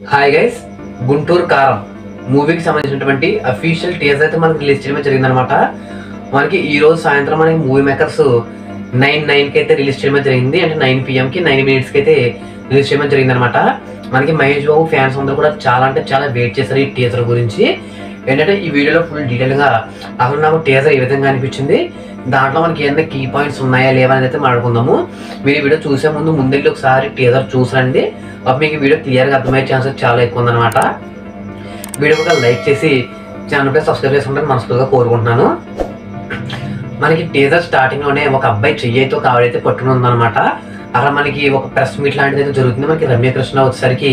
Hi guys, Guntur కారం మూవీకి సంబంధించినటువంటి అఫీషియల్ టీజర్ అయితే మనకి రిలీజ్ చేయడం జరిగిందనమాట. మనకి ఈ రోజు సాయంత్రం మనకి మూవీ మేకర్స్ 9 అయితే రిలీజ్ చేయడం జరిగింది. అంటే 9 PM కి 9 minutes కి అయితే రిలీజ్ చేయడం జరిగిందనమాట. మనకి మహేష్ బాబు ఫ్యాన్స్ అందరూ కూడా చాలా అంటే చాలా వెయిట్ చేశారు ఈ టీజర్ గురించి. ఏంటంటే ఈ వీడియోలో ఫుల్ డీటెయిల్గా అసలు నాకు టీజర్ ఏ విధంగా అనిపించింది, దాంట్లో మనకి ఏదైనా కీ పాయింట్స్ ఉన్నాయా లేవా అనేది అయితే మాట్లాడుకుందాము. మీరు ఈ వీడియో చూసే ముందెళ్ళి ఒకసారి టీజర్ చూసండి. మీకు వీడియో క్లియర్గా అర్థమయ్యే ఛాన్సెస్ చాలా ఎక్కువ ఉందన్నమాట. వీడియో ఒక లైక్ చేసి ఛానల్పై సబ్స్క్రైబ్ చేసుకుంటే మనస్ఫూర్తిగా కోరుకుంటున్నాను. మనకి టీజర్ స్టార్టింగ్లోనే ఒక అబ్బాయి చెయ్యితో ఒక ఆవిడైతే పట్టుకుని ఉందన్నమాట. అలా మనకి ఒక ప్రెస్ మీట్ లాంటిది అయితే జరుగుతుంది. మనకి రమ్యకృష్ణ వచ్చేసరికి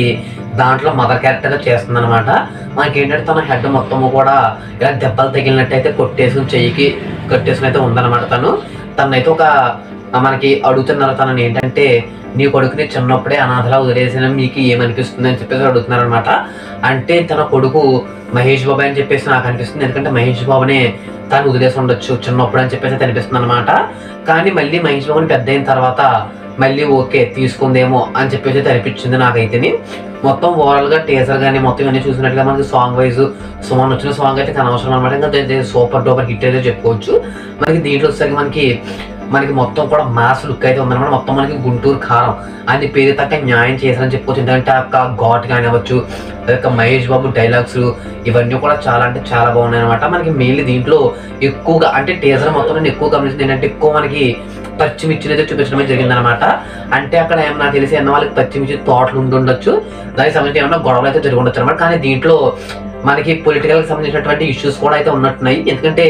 దాంట్లో మదర్ క్యారెక్టర్గా చేస్తుంది అనమాట. మనకి ఏంటంటే తన హెడ్ మొత్తము కూడా ఇలా దెబ్బలు తగిలినట్టయితే కొట్టేసుకుని చెయ్యికి కట్టేసుకుని అయితే ఉందన్నమాట. తనైతే ఒక మనకి అడుగుతున్నారు తనని, ఏంటంటే నీ కొడుకుని చిన్నప్పుడే అనాథలా వదిలేసిన మీకు ఏమనిపిస్తుంది అని చెప్పేసి అడుగుతున్నారు అనమాట. అంటే తన కొడుకు మహేష్ బాబు అని చెప్పేసి నాకు అనిపిస్తుంది. ఎందుకంటే మహేష్ బాబునే తను వదిలేసి ఉండొచ్చు చిన్నప్పుడు అని చెప్పేసి అనిపిస్తుంది అనమాట. కానీ మళ్ళీ మహేష్ బాబుని పెద్ద అయిన తర్వాత మళ్ళీ ఓకే తీసుకుందేమో అని చెప్పేసి అనిపించింది నాకైతే. మొత్తం ఓవరాల్గా టీజర్ కానీ మొత్తం ఇవన్నీ చూసినట్లుగా మనకి సాంగ్ వైజ్ సుమన్ వచ్చిన సాంగ్ అయితే అనవసరం అనమాట. ఇంకా సూపర్ డూపర్ హిట్ అయితే చెప్పుకోవచ్చు. మనకి దీంట్లో వచ్చేసరికి మనకి మొత్తం కూడా మాస్ లుక్ అయితే ఉందన్నమాట. మొత్తం మనకి గుంటూరు కారం అని పేరు తగ్గ న్యాయం చేశారని చెప్పుకోవచ్చు. ఎందుకంటే ఆ ఘాట్ కానివ్వచ్చు, మహేష్ బాబు డైలాగ్స్ ఇవన్నీ కూడా చాలా అంటే చాలా బాగున్నాయి అనమాట. మనకి మెయిన్లీ దీంట్లో ఎక్కువగా అంటే టీజర్ మొత్తం నేను ఎక్కువ గమనించింది ఏంటంటే ఎక్కువ మనకి పచ్చిమిర్చిని అయితే చూపించడమే జరిగిందనమాట. అంటే అక్కడ ఏమన్నా తెలిసి అన్న వాళ్ళకి పచ్చిమిర్చి తోటలు ఉండొచ్చు, దానికి సంబంధించి ఏమన్నా గొడవలు అయితే జరిగి ఉండొచ్చు అనమాట. కానీ దీంట్లో మనకి పొలిటికల్కి సంబంధించినటువంటి ఇష్యూస్ కూడా అయితే ఉన్నట్టున్నాయి. ఎందుకంటే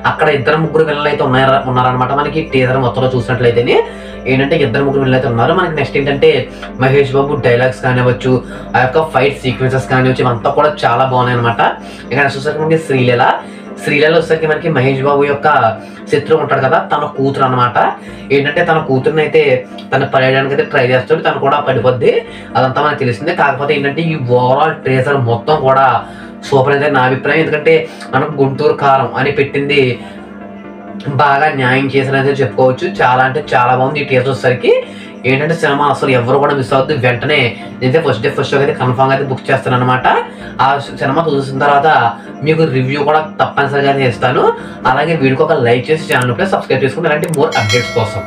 అక్కడ 2-3 విలన్లు అయితే ఉన్నారనమాట. మనకి టీజర్ మొత్తంలో చూసినట్లయితేనే ఏంటంటే 2-3 విలన్లు అయితే ఉన్నారు. మనకి నెక్స్ట్ ఏంటంటే మహేష్ బాబు డైలాగ్స్ కానివ్వచ్చు, ఆ యొక్క ఫైట్ సీక్వెన్సెస్ కానివచ్చు, ఇవంతా కూడా చాలా బాగున్నాయి అనమాట. ఇక నెక్స్ట్ వచ్చేసరికి శ్రీలీల వచ్చేసరికి మనకి మహేష్ బాబు యొక్క శత్రువు ఉంటాడు కదా, తన కూతురు అనమాట. ఏంటంటే తన కూతురుని అయితే తను పడేయడానికి అయితే ట్రై చేస్తాడు, తను కూడా పడిపోద్ది, అదంతా మనకు తెలిసిందే. కాకపోతే ఏంటంటే ఈ ఓవరాల్ టీజర్ మొత్తం కూడా సూపర్ అయితే నా అభిప్రాయం. ఎందుకంటే మనకు గుంటూరు కారం అని పెట్టింది బాగా న్యాయం చేశారని చెప్పుకోవచ్చు. చాలా అంటే చాలా బాగుంది ఈ టీజర్ వచ్చేసరికి. ఏంటంటే సినిమా అసలు ఎవరు కూడా మిస్ అవుతుంది. వెంటనే నేనైతే ఫస్ట్ షో అయితే కన్ఫామ్గా అయితే బుక్ చేస్తాను అనమాట. ఆ సినిమా చూసిన తర్వాత మీకు రివ్యూ కూడా తప్పనిసరిగా చేస్తాను. అలాగే వీడియోకి ఒక లైక్ చేసి ఛానల్ సబ్స్క్రైబ్ చేసుకుని ఇలాంటి మోర్ అప్డేట్స్ కోసం.